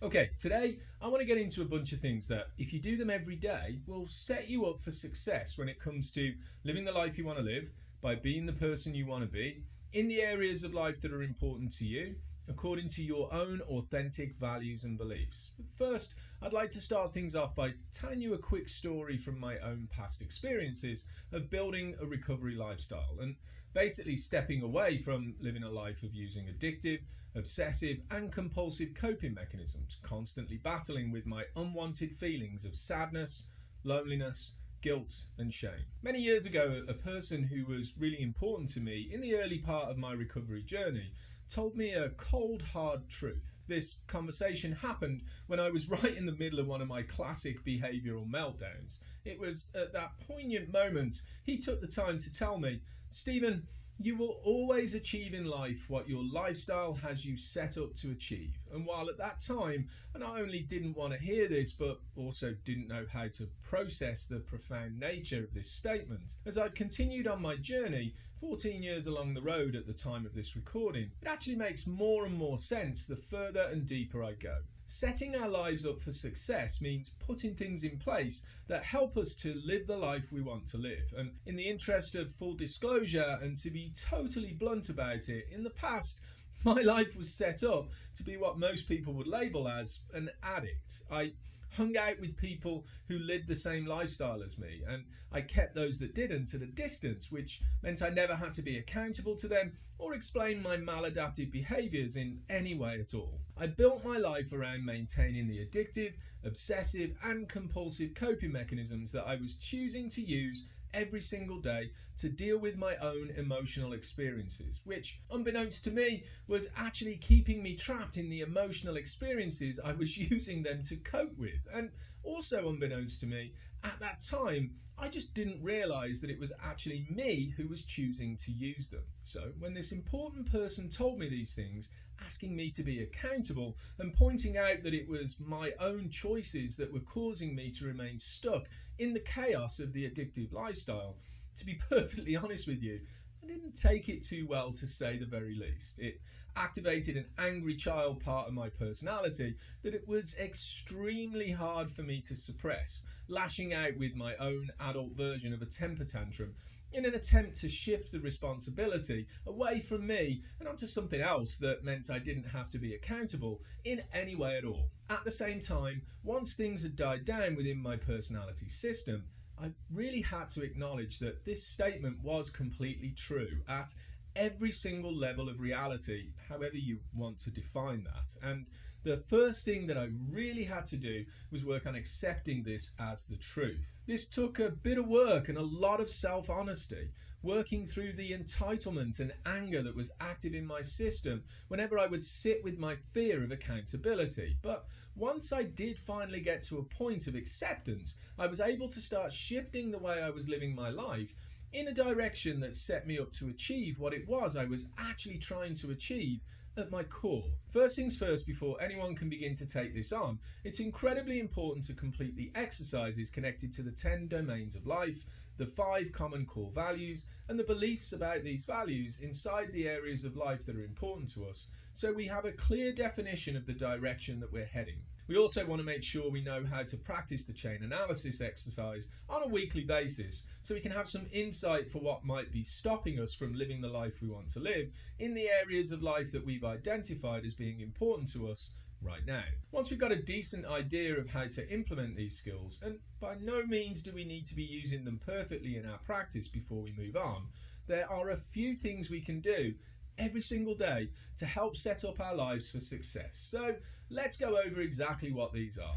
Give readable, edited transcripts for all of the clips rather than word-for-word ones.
Okay, today I want to get into a bunch of things that, if you do them every day, will set you up for success when it comes to living the life you want to live, by being the person you want to be, in the areas of life that are important to you, according to your own authentic values and beliefs. But first, I'd like to start things off by telling you a quick story from my own past experiences of building a recovery lifestyle and basically stepping away from living a life of using addictive, obsessive, and compulsive coping mechanisms, constantly battling with my unwanted feelings of sadness, loneliness, guilt, and shame. Many years ago, a person who was really important to me in the early part of my recovery journey told me a cold, hard truth. This conversation happened when I was right in the middle of one of my classic behavioural meltdowns. It was at that poignant moment he took the time to tell me, "Stephen, you will always achieve in life what your lifestyle has you set up to achieve." And while at that time I not only didn't want to hear this, but also didn't know how to process the profound nature of this statement, as I've continued on my journey 14 years along the road at the time of this recording, it actually makes more and more sense the further and deeper I go. Setting our lives up for success means putting things in place that help us to live the life we want to live. And in the interest of full disclosure, and to be totally blunt about it, in the past, my life was set up to be what most people would label as an addict. I hung out with people who lived the same lifestyle as me, and I kept those that didn't at a distance, which meant I never had to be accountable to them or explain my maladaptive behaviours in any way at all. I built my life around maintaining the addictive, obsessive, and compulsive coping mechanisms that I was choosing to use every single day to deal with my own emotional experiences, which, unbeknownst to me, was actually keeping me trapped in the emotional experiences I was using them to cope with. And also unbeknownst to me, at that time, I just didn't realise that it was actually me who was choosing to use them. So when this important person told me these things, asking me to be accountable and pointing out that it was my own choices that were causing me to remain stuck in the chaos of the addictive lifestyle, to be perfectly honest with you, I didn't take it too well, to say the very least. It activated an angry child part of my personality that it was extremely hard for me to suppress, lashing out with my own adult version of a temper tantrum in an attempt to shift the responsibility away from me and onto something else that meant I didn't have to be accountable in any way at all. At the same time, once things had died down within my personality system, I really had to acknowledge that this statement was completely true at every single level of reality, however you want to define that. And the first thing that I really had to do was work on accepting this as the truth. This took a bit of work and a lot of self-honesty, working through the entitlement and anger that was active in my system whenever I would sit with my fear of accountability. But once I did finally get to a point of acceptance, I was able to start shifting the way I was living my life in a direction that set me up to achieve what it was I was actually trying to achieve at my core. First things first, before anyone can begin to take this on, it's incredibly important to complete the exercises connected to the 10 domains of life, the 5 common core values, and the beliefs about these values inside the areas of life that are important to us, so we have a clear definition of the direction that we're heading. We also want to make sure we know how to practice the chain analysis exercise on a weekly basis, so we can have some insight for what might be stopping us from living the life we want to live in the areas of life that we've identified as being important to us right now. Once we've got a decent idea of how to implement these skills, and by no means do we need to be using them perfectly in our practice before we move on, there are a few things we can do every single day to help set up our lives for success. So let's go over exactly what these are.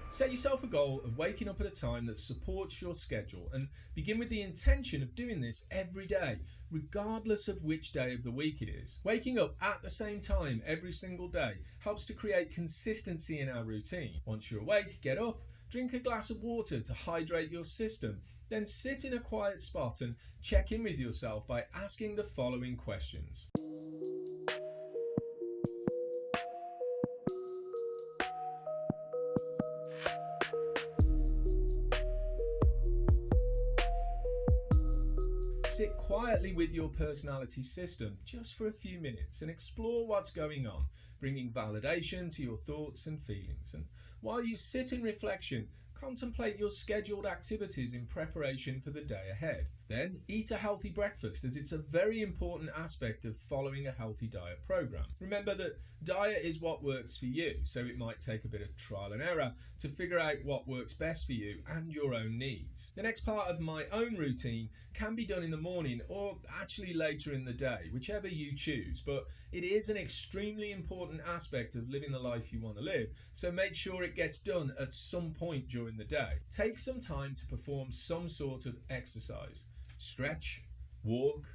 Set yourself a goal of waking up at a time that supports your schedule, and begin with the intention of doing this every day, regardless of which day of the week it is. Waking up at the same time every single day helps to create consistency in our routine. Once you're awake, get up, drink a glass of water to hydrate your system, then sit in a quiet spot and check in with yourself by asking the following questions. sit quietly with your personality system just for a few minutes and explore what's going on, bringing validation to your thoughts and feelings. And while you sit in reflection, contemplate your scheduled activities in preparation for the day ahead. Then eat a healthy breakfast, as it's a very important aspect of following a healthy diet program. Remember that diet is what works for you, so it might take a bit of trial and error to figure out what works best for you and your own needs. The next part of my own routine can be done in the morning or actually later in the day, whichever you choose, but it is an extremely important aspect of living the life you want to live, so make sure it gets done at some point during the day. Take some time to perform some sort of exercise. Stretch, walk,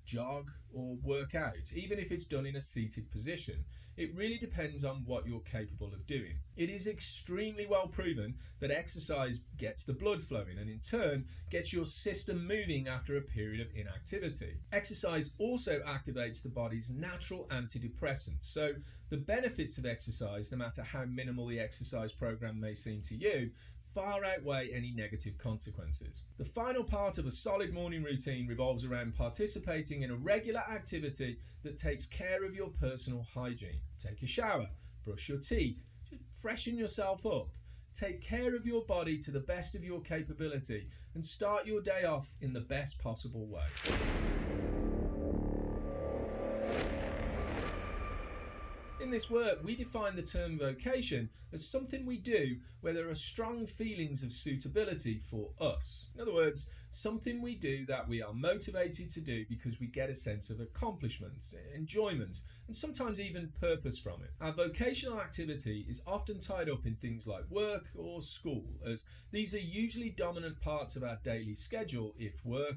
jog, or work out, even if it's done in a seated position. It really depends on what you're capable of doing. It is extremely well proven that exercise gets the blood flowing and in turn gets your system moving after a period of inactivity. Exercise also activates the body's natural antidepressants, so the benefits of exercise, no matter how minimal the exercise program may seem to you, far outweigh any negative consequences. The final part of a solid morning routine revolves around participating in a regular activity that takes care of your personal hygiene. Take a shower, brush your teeth, just freshen yourself up. Take care of your body to the best of your capability and start your day off in the best possible way. In this work, we define the term vocation as something we do where there are strong feelings of suitability for us. In other words, something we do that we are motivated to do because we get a sense of accomplishment, enjoyment, and sometimes even purpose from it. Our vocational activity is often tied up in things like work or school, as these are usually dominant parts of our daily schedule if work,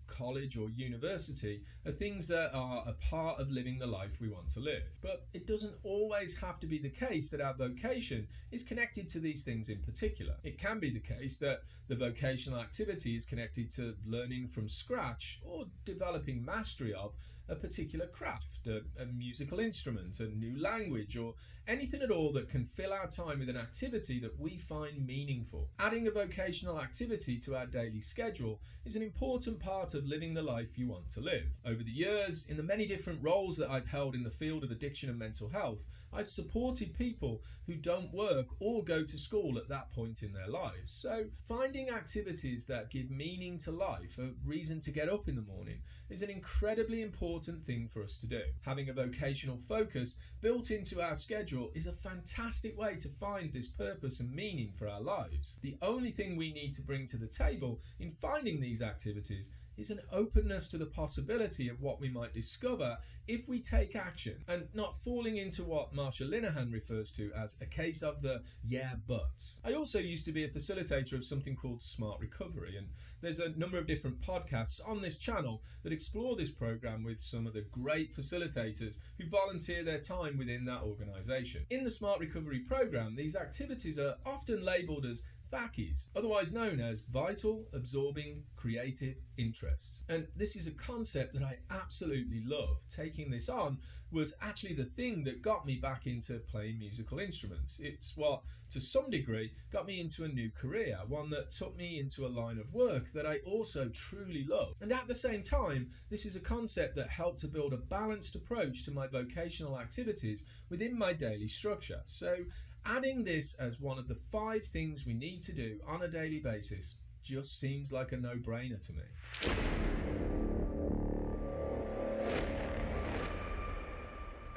college or university are things that are a part of living the life we want to live. But it doesn't always have to be the case that our vocation is connected to these things in particular. It can be the case that the vocational activity is connected to learning from scratch or developing mastery of a particular craft, a musical instrument, a new language, or anything at all that can fill our time with an activity that we find meaningful. Adding a vocational activity to our daily schedule is an important part of living the life you want to live. Over the years, in the many different roles that I've held in the field of addiction and mental health, I've supported people who don't work or go to school at that point in their lives. So finding activities that give meaning to life, a reason to get up in the morning, is an incredibly important thing for us to do. Having a vocational focus built into our schedule is a fantastic way to find this purpose and meaning for our lives. The only thing we need to bring to the table in finding these activities is an openness to the possibility of what we might discover if we take action, and not falling into what Marsha Linehan refers to as a case of the yeah buts. I also used to be a facilitator of something called Smart Recovery, and there's a number of different podcasts on this channel that explore this program with some of the great facilitators who volunteer their time within that organisation. In the Smart Recovery program, these activities are often labelled as VACIs, otherwise known as Vital Absorbing Creative Interests. And this is a concept that I absolutely love. Taking this on was actually the thing that got me back into playing musical instruments. It's what, to some degree, got me into a new career, one that took me into a line of work that I also truly love. And at the same time, this is a concept that helped to build a balanced approach to my vocational activities within my daily structure. So adding this as one of the 5 things we need to do on a daily basis just seems like a no-brainer to me.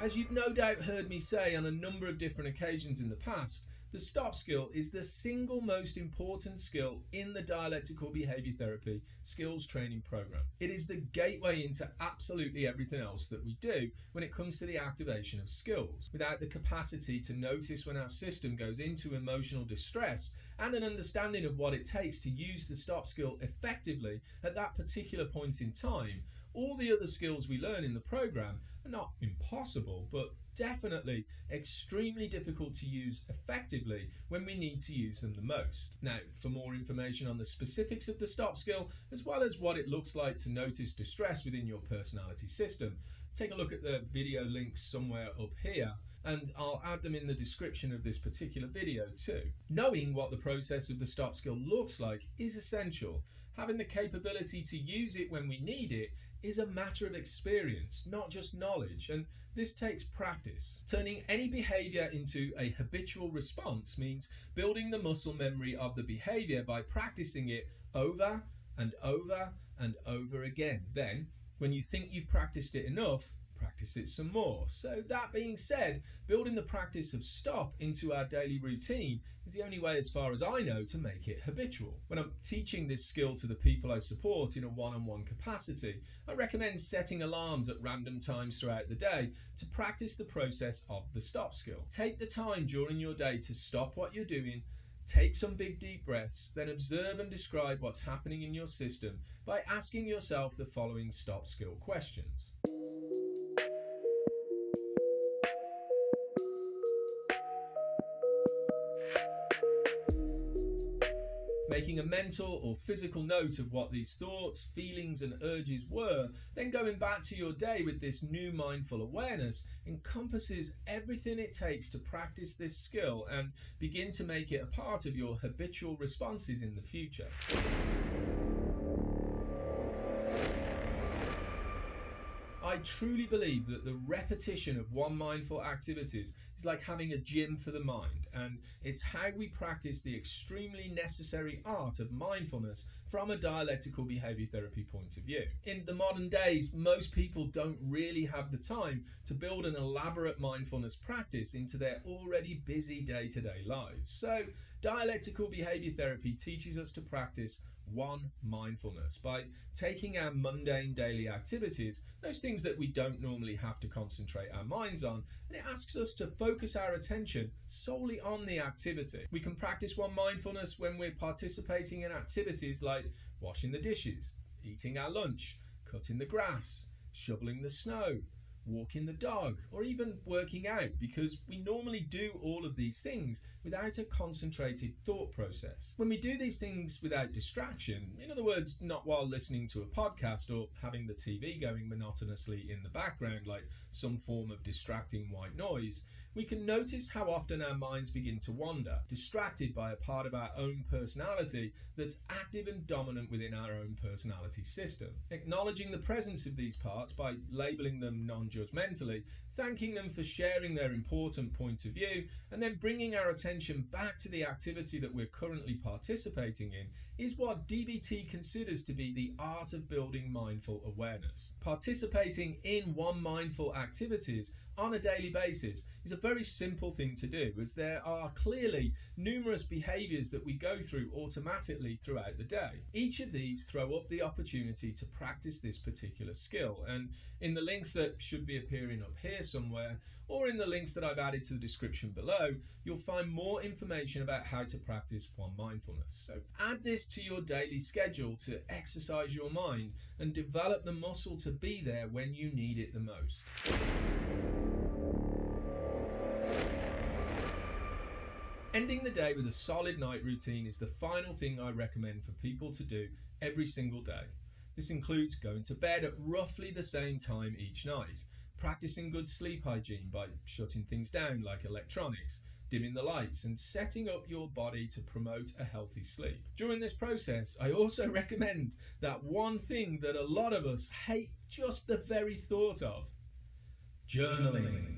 As you've no doubt heard me say on a number of different occasions in the past, the STOP skill is the single most important skill in the dialectical behaviour therapy skills training program. It is the gateway into absolutely everything else that we do when it comes to the activation of skills. Without the capacity to notice when our system goes into emotional distress and an understanding of what it takes to use the STOP skill effectively at that particular point in time, all the other skills we learn in the program are not impossible, but definitely extremely difficult to use effectively when we need to use them the most. Now, for more information on the specifics of the STOP skill, as well as what it looks like to notice distress within your personality system, take a look at the video links somewhere up here, and I'll add them in the description of this particular video too. Knowing what the process of the STOP skill looks like is essential, having the capability to use it when we need it is a matter of experience, not just knowledge, and this takes practice. Turning any behaviour into a habitual response means building the muscle memory of the behaviour by practicing it over and over and over again. Then, when you think you've practiced it enough, practice it some more. So that being said, building the practice of stop into our daily routine is the only way, as far as I know, to make it habitual. When I'm teaching this skill to the people I support in a one-on-one capacity, I recommend setting alarms at random times throughout the day to practice the process of the stop skill. Take the time during your day to stop what you're doing, take some big deep breaths, then observe and describe what's happening in your system by asking yourself the following stop skill questions. Making a mental or physical note of what these thoughts, feelings and urges were, then going back to your day with this new mindful awareness encompasses everything it takes to practice this skill and begin to make it a part of your habitual responses in the future. I truly believe that the repetition of one mindful activities is like having a gym for the mind, and it's how we practice the extremely necessary art of mindfulness from a dialectical behaviour therapy point of view. In the modern days, most people don't really have the time to build an elaborate mindfulness practice into their already busy day-to-day lives. So, dialectical behaviour therapy teaches us to practice one mindfulness by taking our mundane daily activities, those things that we don't normally have to concentrate our minds on, and it asks us to focus our attention solely on the activity. We can practice one mindfulness when we're participating in activities like washing the dishes, eating our lunch, cutting the grass, shoveling the snow, walking the dog, or even working out, because we normally do all of these things without a concentrated thought process. When we do these things without distraction, in other words, not while listening to a podcast or having the TV going monotonously in the background like some form of distracting white noise, we can notice how often our minds begin to wander, distracted by a part of our own personality that's active and dominant within our own personality system. Acknowledging the presence of these parts by labelling them non-judgmentally, thanking them for sharing their important point of view, and then bringing our attention back to the activity that we're currently participating in is what DBT considers to be the art of building mindful awareness. Participating in one mindful activities on a daily basis is a very simple thing to do, as there are clearly numerous behaviours that we go through automatically throughout the day. Each of these throw up the opportunity to practice this particular skill, and in the links that should be appearing up here somewhere, or in the links that I've added to the description below, you'll find more information about how to practice one mindfulness. So add this to your daily schedule to exercise your mind and develop the muscle to be there when you need it the most. Ending the day with a solid night routine is the final thing I recommend for people to do every single day. This includes going to bed at roughly the same time each night, practicing good sleep hygiene by shutting things down like electronics, dimming the lights, and setting up your body to promote a healthy sleep. During this process, I also recommend that one thing that a lot of us hate just the very thought of: journaling.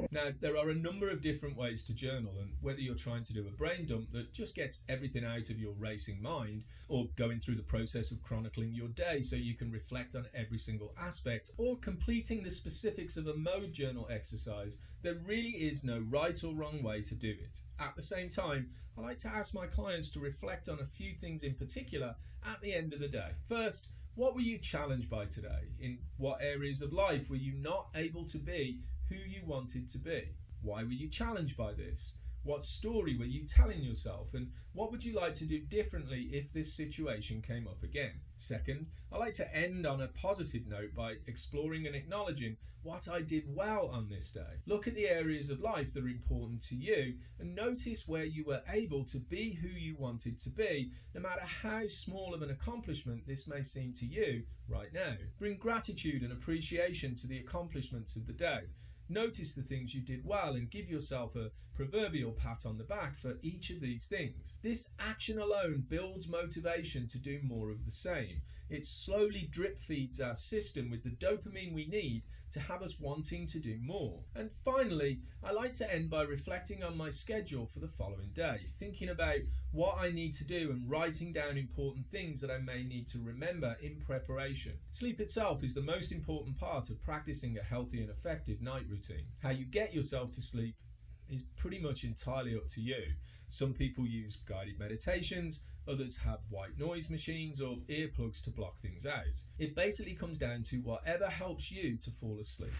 Now, there are a number of different ways to journal, and whether you're trying to do a brain dump that just gets everything out of your racing mind, or going through the process of chronicling your day so you can reflect on every single aspect, or completing the specifics of a mode journal exercise, there really is no right or wrong way to do it. At the same time, I like to ask my clients to reflect on a few things in particular at the end of the day. First, what were you challenged by today? In what areas of life were you not able to be who you wanted to be? Why were you challenged by this? What story were you telling yourself? And what would you like to do differently if this situation came up again? Second, I like to end on a positive note by exploring and acknowledging what I did well on this day. Look at the areas of life that are important to you and notice where you were able to be who you wanted to be, no matter how small of an accomplishment this may seem to you right now. Bring gratitude and appreciation to the accomplishments of the day. Notice the things you did well and give yourself a proverbial pat on the back for each of these things. This action alone builds motivation to do more of the same. It slowly drip feeds our system with the dopamine we need to have us wanting to do more. And finally, I like to end by reflecting on my schedule for the following day, thinking about what I need to do and writing down important things that I may need to remember in preparation. Sleep itself is the most important part of practicing a healthy and effective night routine. How you get yourself to sleep is pretty much entirely up to you. Some people use guided meditations, others have white noise machines or earplugs to block things out. It basically comes down to whatever helps you to fall asleep.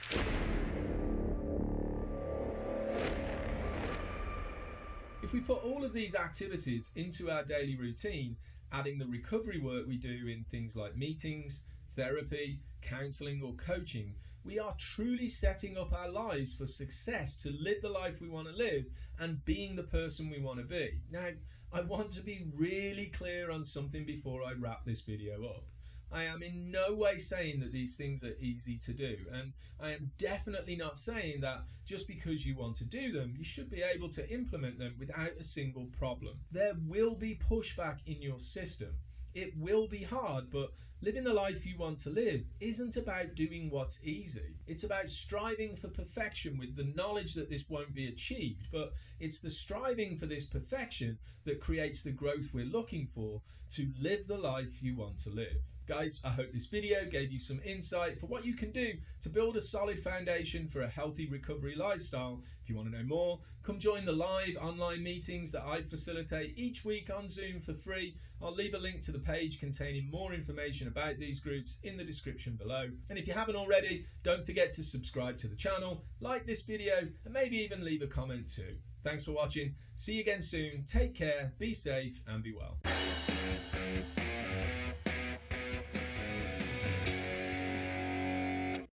If we put all of these activities into our daily routine, adding the recovery work we do in things like meetings, therapy, counselling or coaching, we are truly setting up our lives for success, to live the life we want to live and being the person we want to be. Now, I want to be really clear on something before I wrap this video up. I am in no way saying that these things are easy to do, and I am definitely not saying that just because you want to do them, you should be able to implement them without a single problem. There will be pushback in your system. It will be hard, but living the life you want to live isn't about doing what's easy. It's about striving for perfection with the knowledge that this won't be achieved, but it's the striving for this perfection that creates the growth we're looking for to live the life you want to live. Guys, I hope this video gave you some insight for what you can do to build a solid foundation for a healthy recovery lifestyle. If you want to know more, come join the live online meetings that I facilitate each week on Zoom for free. I'll leave a link to the page containing more information about these groups in the description below. And if you haven't already, don't forget to subscribe to the channel, like this video, and maybe even leave a comment too. Thanks for watching. See you again soon. Take care, be safe, and be well.